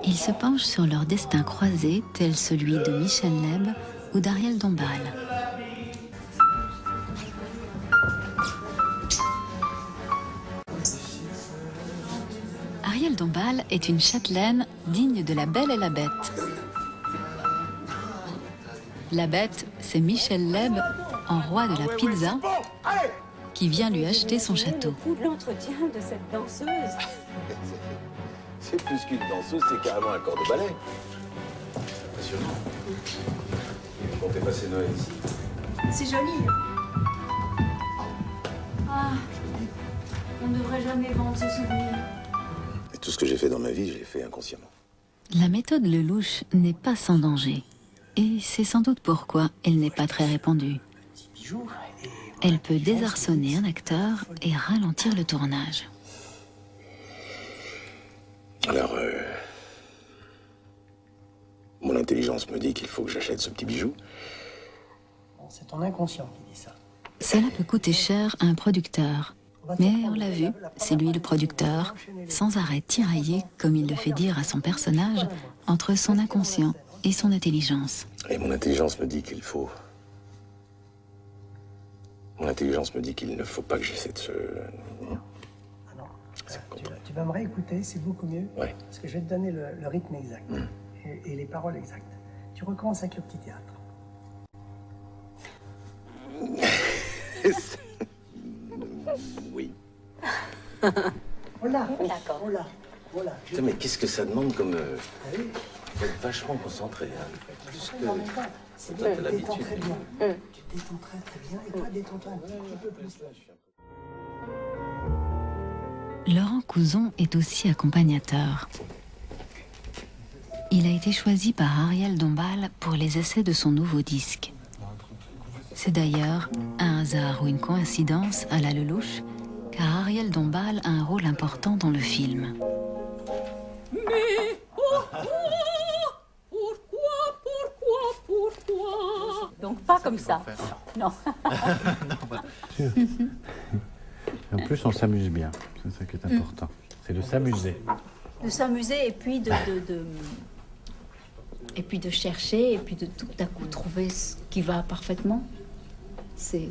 Ils se penchent sur leur destin croisé, tel celui de Michel Leb ou d'Ariel Dombal. Ariel Dombal est une châtelaine digne de La Belle et la Bête. La Bête, c'est Michel Leb, en roi de la pizza, qui vient lui acheter son château. Le coût de l'entretien de cette danseuse. C'est plus qu'une danseuse, c'est carrément un corps de ballet. Impressionnant. Vous comptez passer Noël ici? C'est joli. Ah, on ne devrait jamais vendre ce souvenir. Et tout ce que j'ai fait dans ma vie, je l'ai fait inconsciemment. La méthode Lelouch n'est pas sans danger. Et c'est sans doute pourquoi elle n'est pas très répandue. Elle peut désarçonner un acteur et ralentir le tournage. Alors, mon intelligence me dit qu'il faut que j'achète ce petit bijou. C'est ton inconscient qui dit ça. Cela peut coûter cher à un producteur. Mais on l'a vu, c'est lui le producteur, sans arrêt tiraillé, comme il le fait dire à son personnage, entre son inconscient et son intelligence. Et mon intelligence me dit qu'il faut... Mon intelligence me dit qu'il ne faut pas que j'essaie de se... Ah non, tu vas me réécouter, c'est beaucoup mieux. Ouais. Parce que je vais te donner le rythme exact et les paroles exactes. Tu recommences avec le petit théâtre. Oui. Voilà, D'accord. voilà. Putain, mais qu'est-ce que ça demande comme... Ah oui, Faut être vachement concentré, hein. Plus que... en même temps, c'est Toi, bien, t'as tu te détends l'habitude. très bien. Tu te détends très bien, et toi, détends-toi un petit peu plus. Laurent Couzon est aussi accompagnateur. Il a été choisi par Ariel Dombal pour les essais de son nouveau disque. C'est d'ailleurs un hasard ou une coïncidence à la Lelouch, car Ariel Dombal a un rôle important dans le film. Mais pourquoi Donc pas comme ça. Non. En plus, on s'amuse bien. C'est ça qui est important. C'est de s'amuser. De s'amuser et puis et puis de chercher et puis de tout à coup trouver ce qui va parfaitement. C'est...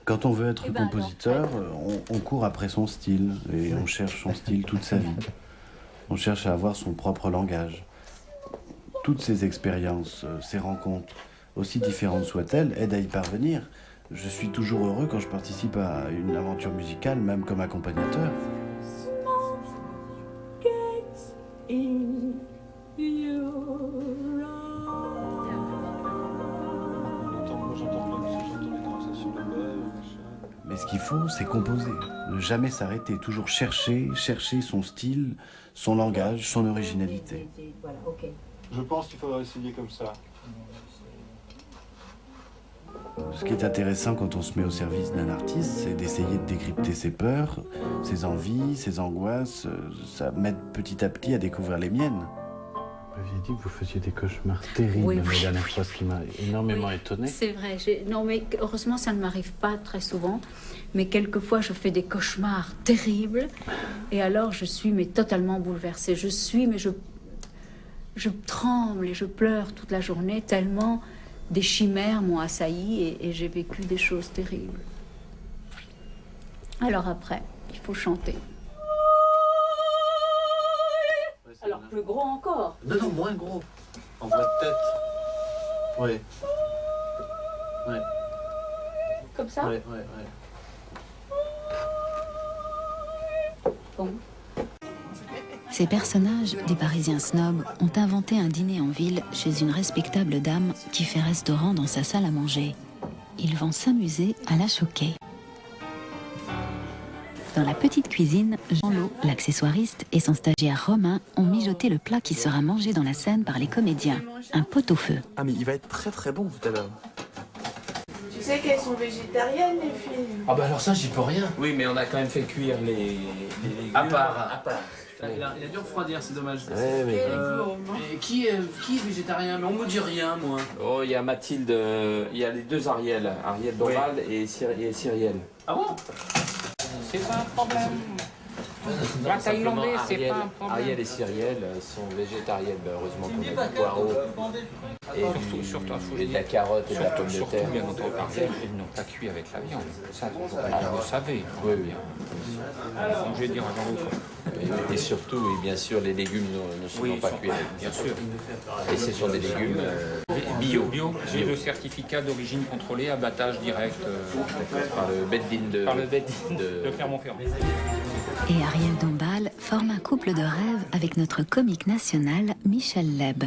Quand on veut être Eh ben, compositeur, on court après son style et on cherche son style toute sa vie. On cherche à avoir son propre langage. Toutes ces expériences, ces rencontres, aussi différentes soient-elles, aident à y parvenir. Je suis toujours heureux quand je participe à une aventure musicale, même comme accompagnateur. Mais ce qu'il faut, c'est composer. Ne jamais s'arrêter, toujours chercher son style, son langage, son originalité. Voilà, ok. Je pense qu'il faudra essayer comme ça. Ce qui est intéressant quand on se met au service d'un artiste, c'est d'essayer de décrypter ses peurs, ses envies, ses angoisses. Ça m'aide petit à petit à découvrir les miennes. Vous aviez dit que vous faisiez des cauchemars terribles Oui, la oui, dernière oui. fois, ce qui m'a énormément étonné. C'est vrai. Non, mais heureusement, ça ne m'arrive pas très souvent. Mais quelquefois, je fais des cauchemars terribles. Et alors, je suis mais totalement bouleversée. Je tremble et je pleure toute la journée tellement des chimères m'ont assailli et j'ai vécu des choses terribles. Alors après, il faut chanter. Alors, plus gros encore. Non, non, moins gros. En voix de tête. Oui. Ouais. Comme ça. Ouais. Bon. Ces personnages, des Parisiens snobs, ont inventé un dîner en ville chez une respectable dame qui fait restaurant dans sa salle à manger. Ils vont s'amuser à la choquer. Dans la petite cuisine, Jean-Lot, l'accessoiriste, et son stagiaire Romain ont mijoté le plat qui sera mangé dans la scène par les comédiens, un pot-au-feu. Ah mais il va être très très bon tout à l'heure. Tu sais qu'elles sont végétariennes, les filles. Ah bah alors ça j'y peux rien. Oui, mais on a quand même fait cuire les légumes. À part. Il a dû refroidir, c'est dommage. Ouais, mais... Et qui est végétarien? Mais on me dit rien, moi. Oh, il y a Mathilde, il y a les deux Ariel Dombal et Cyrielle. Ah bon? C'est pas un problème. Bah, thaïlandais, c'est Ariel, pas un problème. Ariel et Cyrielle sont végétariennes. Bah, heureusement qu'on a du poireau et de la carotte et de la pomme de Surtout, terre. bien entendu, Ariel, ils n'ont pas cuit avec la viande. Ça, vous le savez. Oui, oui. Je vais dire avant vous. Et surtout, et bien sûr, les légumes ne sont pas cuits. Bien sûr. Et ce sont des légumes bio. J'ai le certificat d'origine contrôlée, abattage direct Par le Beddin de Clermont-Ferrand. Et Ariel Dombal forme un couple de rêve avec notre comique national Michel Leb.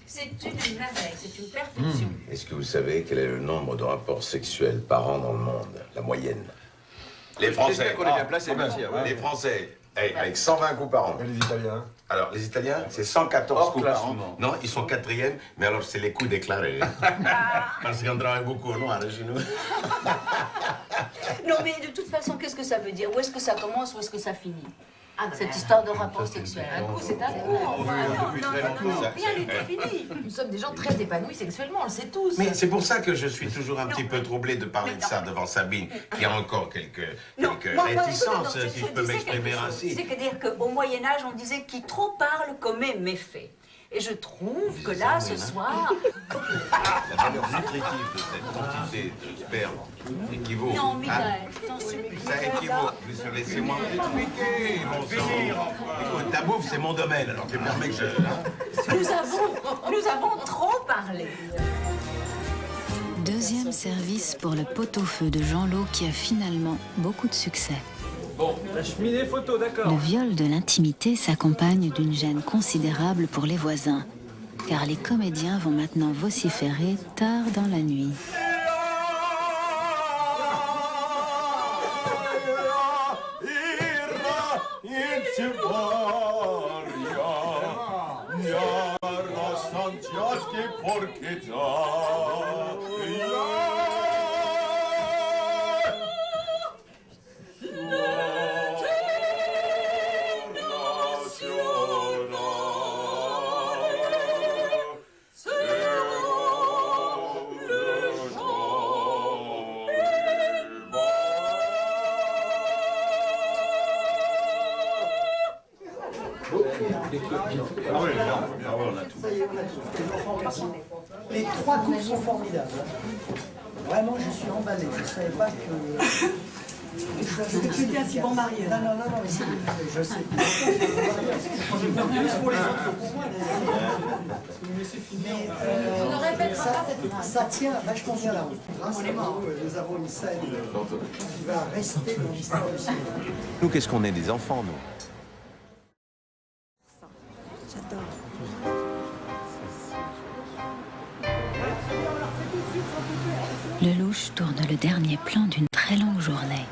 C'est une merveille, c'est une perfection. Est-ce que vous savez quel est le nombre de rapports sexuels par an dans le monde? La moyenne. Les Français. qu'on est bien placé, merci. Les Français, avec 120 coups par an. Et les Italiens? Alors, les Italiens, c'est 114 coups par an. Non, ils sont 4e, mais alors c'est les coups déclarés. Parce qu'on travaille beaucoup au noir chez nous. Non, mais de toute façon, qu'est-ce que ça veut dire? Où est-ce que ça commence, où est-ce que ça finit? Cette histoire de rapport sexuel. Un coup, c'est un coup. Rien n'est fini. Nous sommes des gens très épanouis sexuellement, on le sait tous. Mais c'est pour ça que je suis toujours un petit peu troublé de parler de ça devant Sabine, qui a encore quelques réticences, si je peux m'exprimer ainsi. C'est-à-dire qu'au Moyen-Âge, on disait qui trop parle commet méfait. Et je trouve que là, ce soir... La valeur nutritive de cette quantité de sperme équivaut... Non, Michael, t'en supplie. Ça équivaut... Laissez-moi m'expliquer, mon sang. Écoute, ta bouffe, c'est mon domaine, alors tu permets que je... Nous avons trop parlé. Deuxième service pour le pot-au-feu de Jean-Lot qui a finalement beaucoup de succès. La cheminée photo, d'accord. Le viol de l'intimité s'accompagne d'une gêne considérable pour les voisins, car les comédiens vont maintenant vociférer tard dans la nuit. Les 3 coupes sont formidables. Vraiment, je suis emballé. Je ne savais pas que... Tu étais un si bon marié. Non, mais je sais. Plus pour les autres que pour moi, mais ça tient vachement bien la route. Grâce à vous, nous avons une scène qui va rester dans l'histoire du cinéma. Nous, qu'est-ce qu'on est, des enfants, nous? Lelouch tourne le dernier plan d'une très longue journée.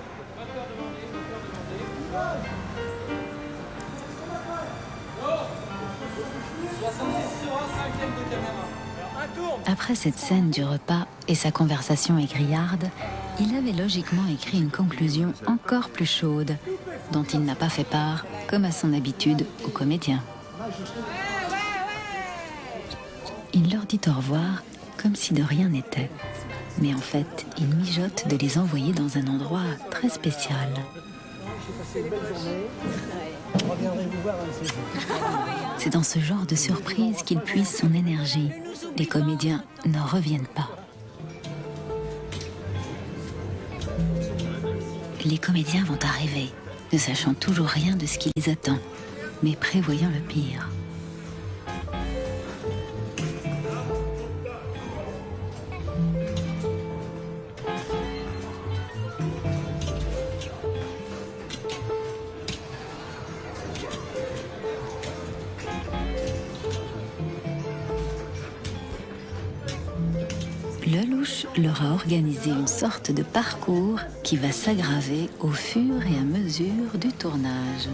Après cette scène du repas et sa conversation aigriarde, il avait logiquement écrit une conclusion encore plus chaude, dont il n'a pas fait part, comme à son habitude, aux comédiens. Il leur dit au revoir comme si de rien n'était. Mais en fait, il mijote de les envoyer dans un endroit très spécial. C'est dans ce genre de surprise qu'il puise son énergie. Les comédiens n'en reviennent pas. Les comédiens vont arriver, ne sachant toujours rien de ce qui les attend, mais prévoyant le pire. Lelouch leur a organisé une sorte de parcours qui va s'aggraver au fur et à mesure du tournage.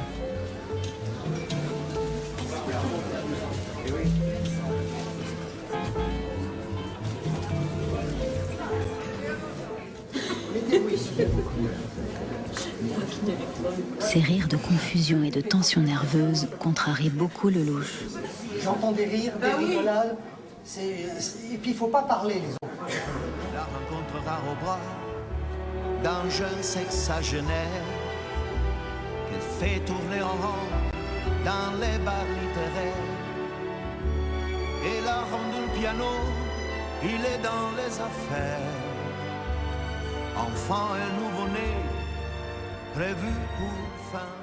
Ces rires de confusion et de tension nerveuse contrarient beaucoup Lelouch. J'entends des rires, des rigolades. Et puis il ne faut pas parler les autres. La rencontre rare au bras d'un jeune sexagénaire fait tourner en rond dans les bars littéraires. Et la ronde du piano, il est dans les affaires. Enfant et nouveau-né, prévu pour fin.